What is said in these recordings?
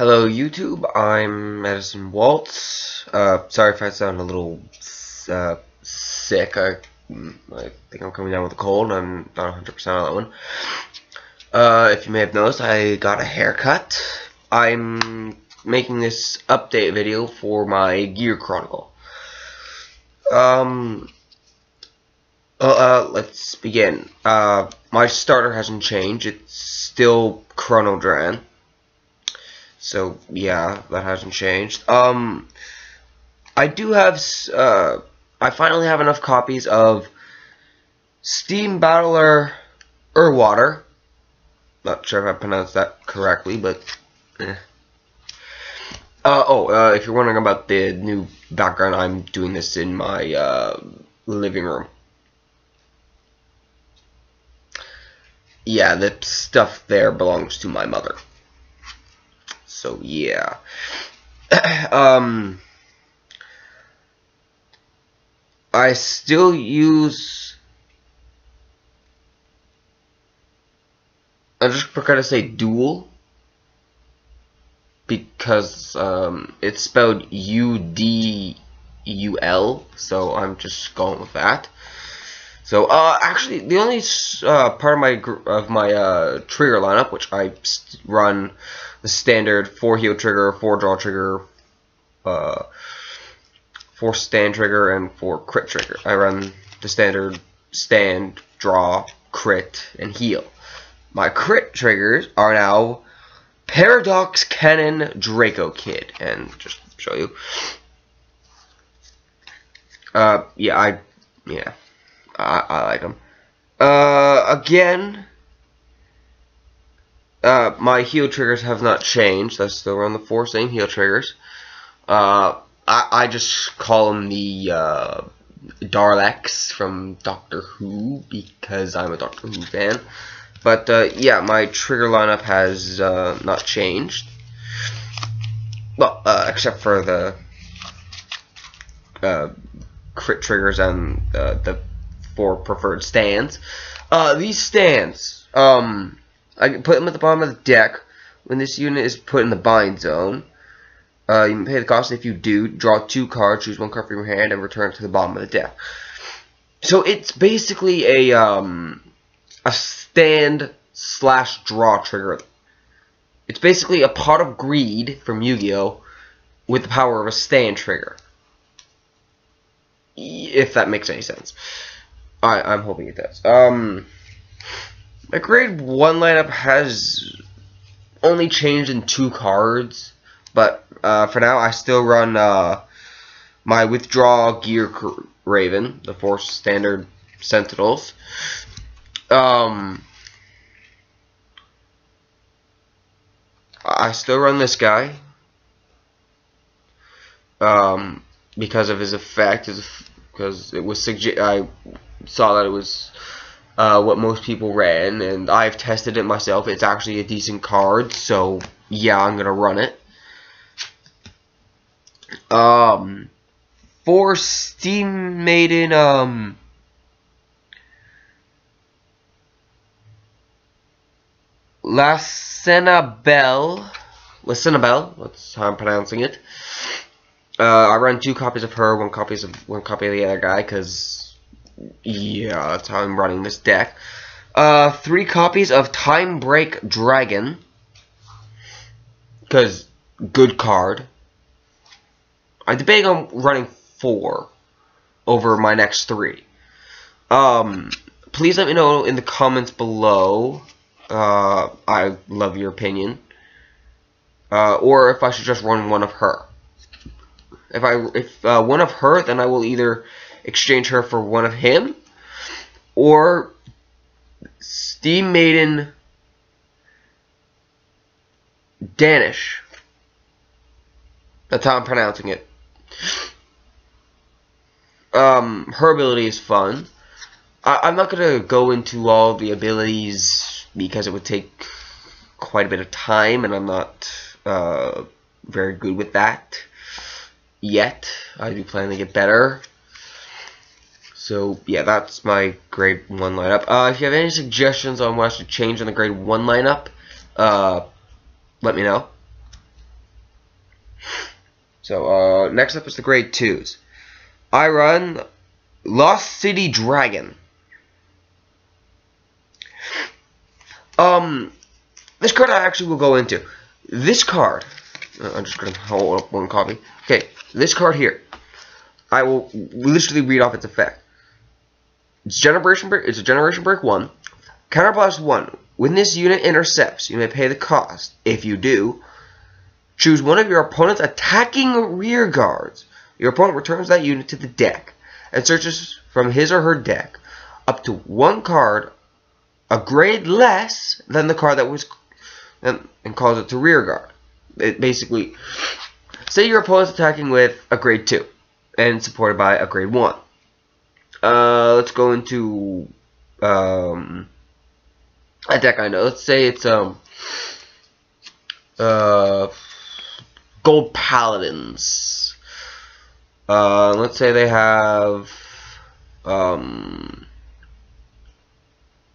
Hello YouTube, I'm Edison Waltz. Sorry if I sound a little sick. I think I'm coming down with a cold. I'm not 100% on that one. If you may have noticed, I got a haircut. I'm making this update video for my Gear Chronicle. Let's begin. My starter hasn't changed. It's still Chrono Dran. So yeah, that hasn't changed. I do have I finally have enough copies of Steam Battler Urwater. Not sure if I pronounced that correctly, but if you're wondering about the new background, I'm doing this in my living room. Yeah, the stuff there belongs to my mother. So yeah. I still use, I'm just gonna say dual because it's spelled U-D-U-L, so I'm just going with that. So actually, the only part of my trigger lineup, which I run the standard 4 heal trigger, 4 draw trigger, 4 stand trigger, and 4 crit trigger. I run the standard stand, draw, crit, and heal. My crit triggers are now Paradox Cannon Draco Kid, and just to show you. I like them. Again, my heal triggers have not changed. I still run the 4 same heal triggers. I just call them the Daleks from Doctor Who because I'm a Doctor Who fan. But yeah, my trigger lineup has not changed. Well, except for the crit triggers and the 4 preferred stands. These stands, I can put them at the bottom of the deck when this unit is put in the bind zone. You can pay the cost. If you do, draw 2 cards, choose 1 card from your hand, and return it to the bottom of the deck. So it's basically a stand / draw trigger. It's basically a Pot of Greed from Yu-Gi-Oh! With the power of a stand trigger. If that makes any sense. I'm hoping it does. My grade 1 lineup has only changed in 2 cards, but for now I still run my Withdraw Gear Raven, the 4 standard Sentinels. I still run this guy because of his effect, because it was I saw that it was what most people ran, and I've tested it myself. It's actually a decent card, so yeah, I'm gonna run it. For Steam Maiden, Lacenabelle, that's how I'm pronouncing it. I run 2 copies of her, 1 copy of the other guy, because yeah, that's how I'm running this deck. 3 copies of Time Break Dragon, because good card. I debate on running 4 over my next 3. Please let me know in the comments below. I love your opinion. Or if I should just run 1 of her. If 1 of her, then I will either exchange her for 1 of him, or Steam Maiden Danish. That's how I'm pronouncing it. Her ability is fun. I'm not gonna go into all the abilities because it would take quite a bit of time, and I'm not very good with that yet. I do plan to get better. So yeah, that's my grade 1 lineup. If you have any suggestions on what I should change in the grade 1 lineup, let me know. So, next up is the grade 2s. I run Lost City Dragon. This card I actually will go into. This card, I'm just going to hold up one copy. Okay, this card here, I will literally read off its effect. It's a Generation Break 1. Counterblast 1. When this unit intercepts, you may pay the cost. If you do, choose one of your opponent's attacking rear guards. Your opponent returns that unit to the deck and searches from his or her deck up to one card a grade less than the card that was, and calls it to rear guard. It basically, say your opponent's attacking with a grade 2 and supported by a grade 1. Let's go into a deck I know. Let's say it's Gold Paladins. Let's say they have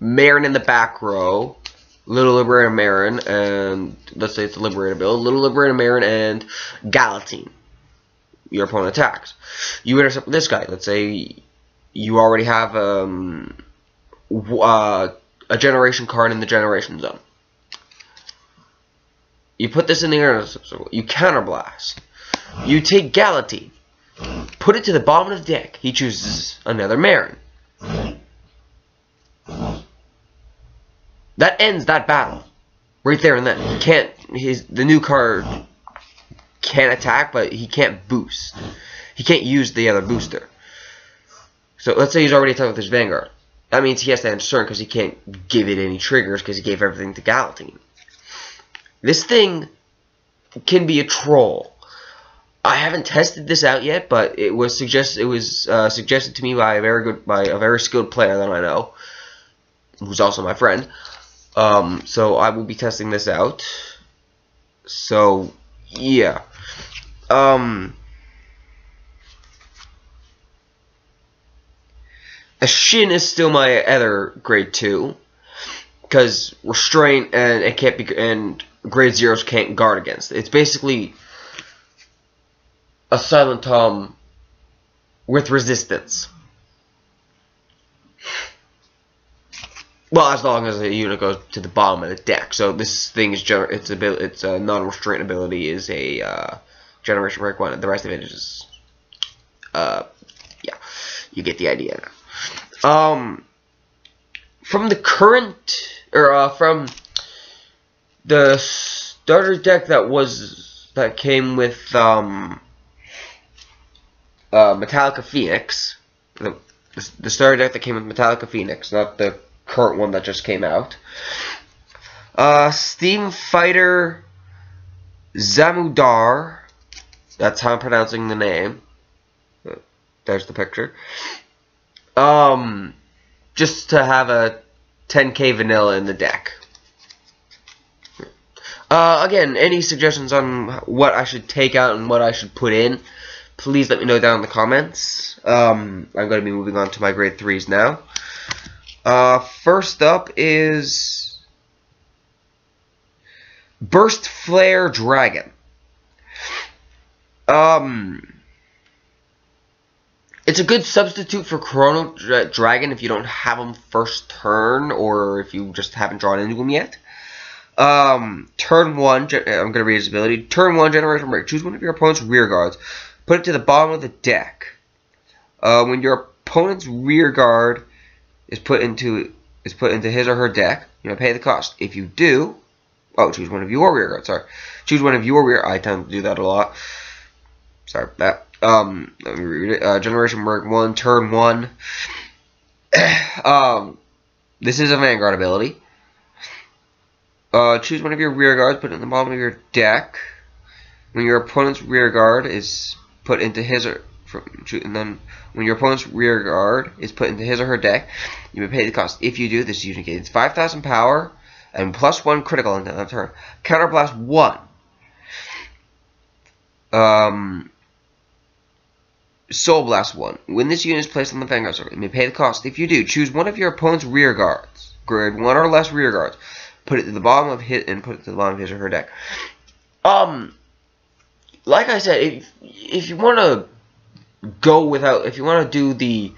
Marin in the back row, Little Liberator Marin, and let's say it's a Liberator build, Little Liberator Marin and Galatine. Your opponent attacks. You intercept with this guy. Let's say you already have a generation card in the generation zone. You put this in the intercept circle. You counterblast. You take Galatine. Put it to the bottom of the deck. He chooses another Marin. That ends that battle. Right there and then. He can't, the new card can attack, but he can't boost. He can't use the other booster. So let's say he's already attacked with his Vanguard. That means he has to end turn because he can't give it any triggers because he gave everything to Galatine. This thing can be a troll. I haven't tested this out yet, but it was suggested to me by a very skilled player that I know, who's also my friend. So I will be testing this out. So yeah. Shin is still my other grade 2 because restraint and it can't be, and grade 0s can't guard against. It's basically a Silent Tom with resistance. Well, as long as the unit goes to the bottom of the deck. So this thing is its a non-restraint ability is a Generation Break 1. The rest of it is just yeah, you get the idea now. From the current from the starter deck that came with Metallica Phoenix, the starter deck that came with Metallica Phoenix, not the current one that just came out. Steam Fighter Zamudar. That's how I'm pronouncing the name. There's the picture. Just to have a 10k vanilla in the deck. Again, any suggestions on what I should take out and what I should put in, please let me know down in the comments. I'm going to be moving on to my grade 3s now. First up is Burst Flare Dragon. It's a good substitute for Chrono Dragon if you don't have them first turn, or if you just haven't drawn into them yet. Turn 1, I'm going to read his ability. Turn 1, Generation Break. Choose one of your opponent's rear guards. Put it to the bottom of the deck. When your opponent's rear guard is put into his or her deck, you may pay the cost. If you do, choose one of your rear guards. Sorry, choose one of your rear. I tend to do that a lot. Sorry for that. Let me read it. Generation Break 1, turn 1. This is a Vanguard ability. Choose one of your rear guards, put it in the bottom of your deck. When your opponent's rear guard is put into his or when your opponent's rear guard is put into his or her deck, you may pay the cost. If you do, this unit gains 5,000 power and +1 critical until that turn. Counterblast 1. Soul Blast 1. When this unit is placed on the Vanguard circle, you may pay the cost. If you do, choose one of your opponent's rear guards, grade 1 or less rear guards, put it to the bottom of his or her deck. like I said, if you want to go without, if you want to do the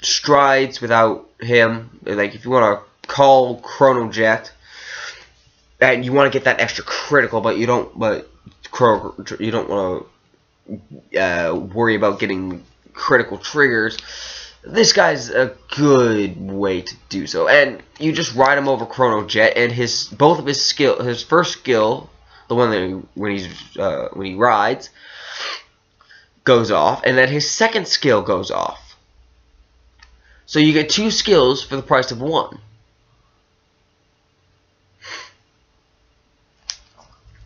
strides without him, like if you want to call Chrono Jet and you want to get that extra critical, but you don't want to worry about getting critical triggers, this guy's a good way to do so. And you just ride him over Chrono Jet, and his first skill, the one that when he rides, goes off, and then his second skill goes off. So you get 2 skills for the price of 1.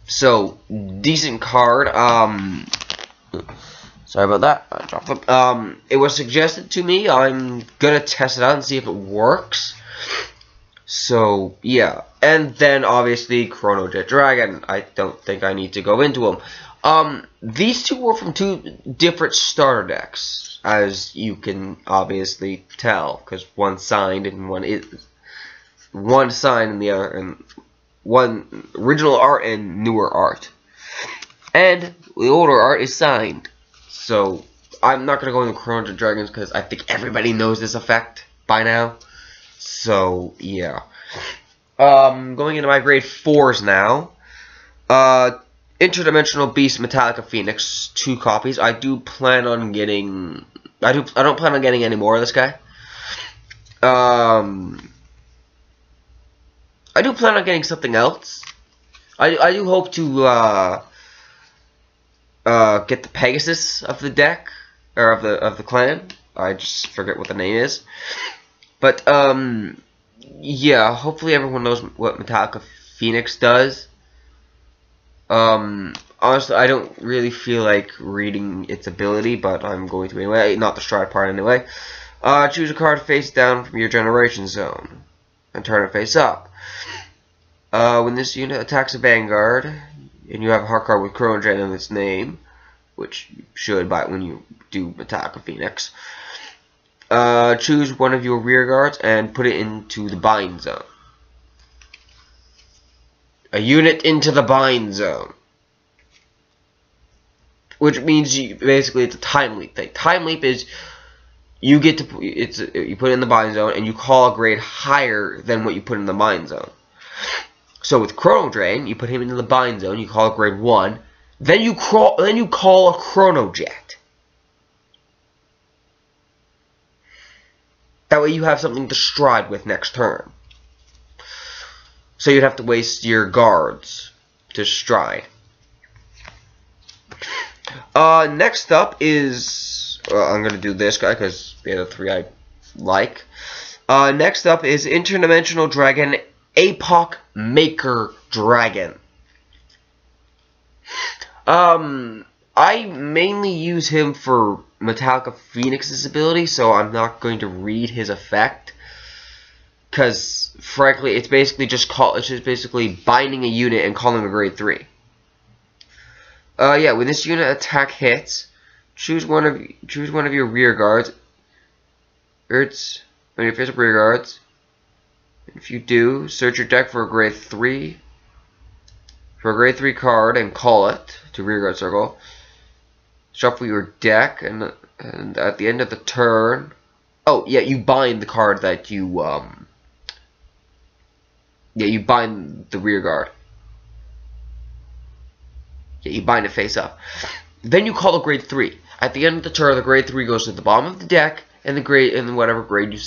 So decent card. Sorry about that. I dropped them. It was suggested to me. I'm gonna test it out and see if it works. So yeah, and then obviously Chrono Jet Dragon. I don't think I need to go into them. These two were from 2 different starter decks, as you can obviously tell, because one signed and one signed and the other, and one original art and newer art, and the older art is signed. So I'm not gonna go into Chrono Jet Dragons because I think everybody knows this effect by now. So yeah, going into my grade 4s now. Interdimensional Beast Metallica Phoenix, 2 copies. I do plan on getting. I don't plan on getting any more of this guy. I do plan on getting something else. I do hope to get the Pegasus of the deck, or of the clan. I just forget what the name is. But yeah, hopefully everyone knows what Metallica Phoenix does. Honestly, I don't really feel like reading its ability, but I'm going to anyway. Not the stride part anyway. Choose a card face down from your generation zone and turn it face up. When this unit attacks a Vanguard, and you have a hard card with Chrono Jet in its name, which you should buy when you do Metallica Phoenix, choose one of your rear guards and put it into the bind zone. A unit into the bind zone, which means basically it's a time leap thing. Time leap is you get to you put it in the bind zone and you call a grade higher than what you put in the bind zone. So with Chrono Drain, you put him into the bind zone, you call a grade 1, then you call a Chrono Jet. That way you have something to stride with next turn. So you'd have to waste your guards to stride. Next up is I'm gonna do this guy because the other 3 I like. Next up is Interdimensional Dragon Epoch Maker Dragon. I mainly use him for Metallica Phoenix's ability, so I'm not going to read his effect. Because, frankly, it's basically just binding a unit and calling a grade 3. Yeah, when this unit attack hits, choose one of your rear guards. It's when you face up rear guards. If you do, search your deck for a grade 3 card and call it to rear guard circle. Shuffle your deck, and at the end of the turn, oh yeah, you bind the card that you yeah, you bind the rear guard. Yeah, you bind it face up. Then you call a grade 3. At the end of the turn, the grade 3 goes to the bottom of the deck, and whatever grade you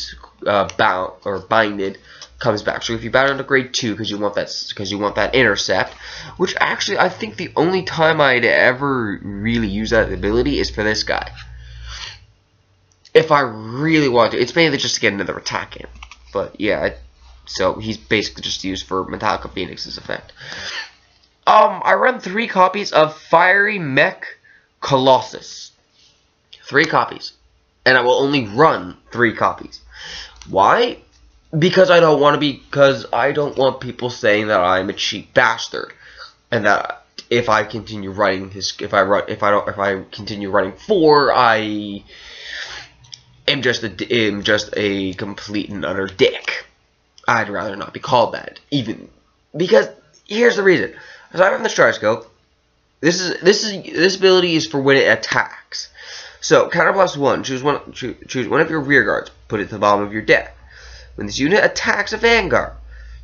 bound or binded comes back. So if you bound on to grade 2 because you want that intercept, which actually I think the only time I'd ever really use that ability is for this guy. If I really want to, it's mainly just to get another attack in. But yeah, so he's basically just used for Metallica Phoenix's effect. I run 3 copies of Fiery Mech Colossus. 3 copies. And I will only run 3 copies. Why? Because I don't want people saying that I'm a cheap bastard, and that if I continue running continue running 4, I am just a complete and utter dick. I'd rather not be called that, even because here's the reason. aside from the strike scope, this ability is for when it attacks. So counter plus 1. Choose one of your rear guards. Put it to the bottom of your deck. When this unit attacks a vanguard,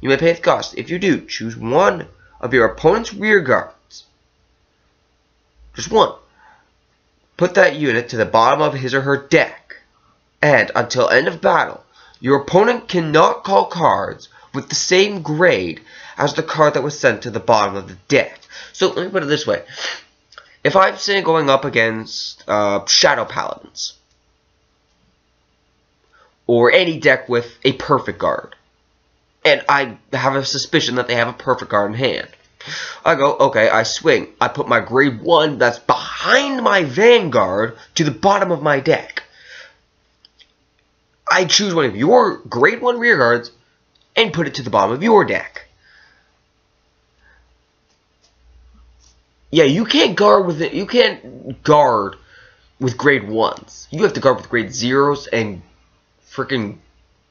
you may pay its cost. If you do, choose one of your opponent's rear guards. Just one. Put that unit to the bottom of his or her deck. And until end of battle, your opponent cannot call cards with the same grade as the card that was sent to the bottom of the deck. So let me put it this way. If I'm say going up against Shadow Paladins, or any deck with a perfect guard, and I have a suspicion that they have a perfect guard in hand, I go, okay, I swing. I put my grade 1 that's behind my vanguard to the bottom of my deck. I choose one of your grade 1 rear guards and put it to the bottom of your deck. Yeah, you can't guard with it. You can't guard with grade 1s. You have to guard with grade 0s and freaking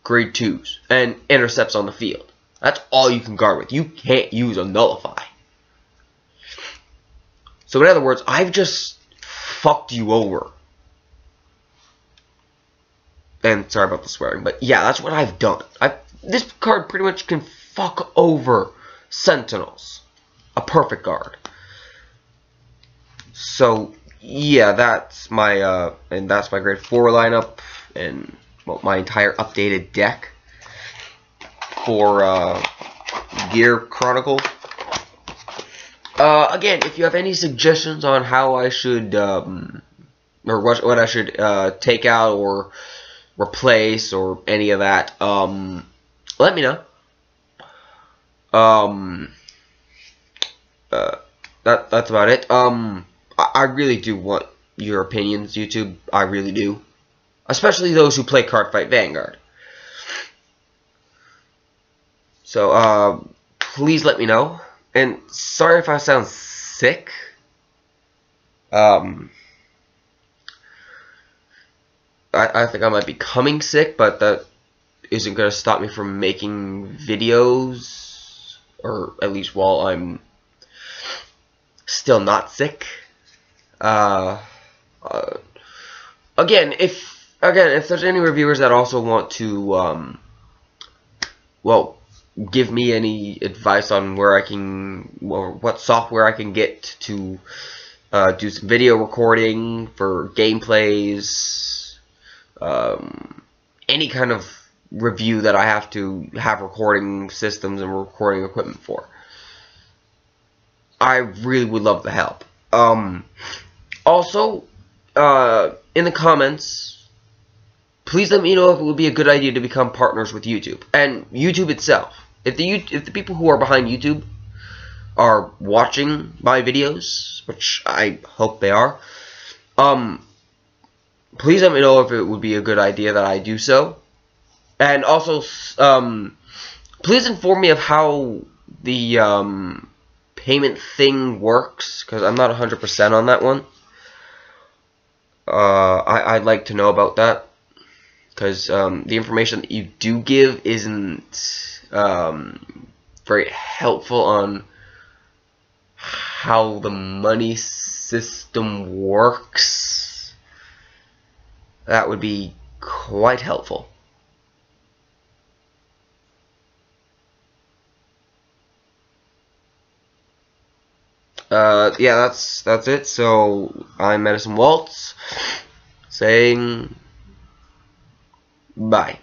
grade 2s and intercepts on the field. That's all you can guard with. You can't use a nullify. So in other words, I've just fucked you over. And sorry about the swearing, but yeah, that's what I've done. This card pretty much can fuck over Sentinels. A perfect guard. So yeah, that's my grade 4 lineup and well, my entire updated deck for Gear Chronicle. Again, if you have any suggestions on how I should or what I should take out or replace or any of that, let me know. That's about it. I really do want your opinions, YouTube. I really do. Especially those who play Cardfight Vanguard. So, please let me know. And sorry if I sound sick. I think I might be coming sick, but that isn't going to stop me from making videos. Or at least while I'm still not sick. Again, if there's any reviewers that also want to, well, give me any advice on where I can, or what software I can get to do some video recording for gameplays, any kind of review that I have to have recording systems and recording equipment for, I really would love the help. Also, in the comments, please let me know if it would be a good idea to become partners with YouTube and YouTube itself. If the people who are behind YouTube are watching my videos, which I hope they are, please let me know if it would be a good idea that I do so. And also, please inform me of how the payment thing works, because I'm not 100% on that one. I'd like to know about that, because the information that you do give isn't very helpful on how the money system works. That would be quite helpful. Yeah, that's it. So I'm Medicine Waltz saying bye.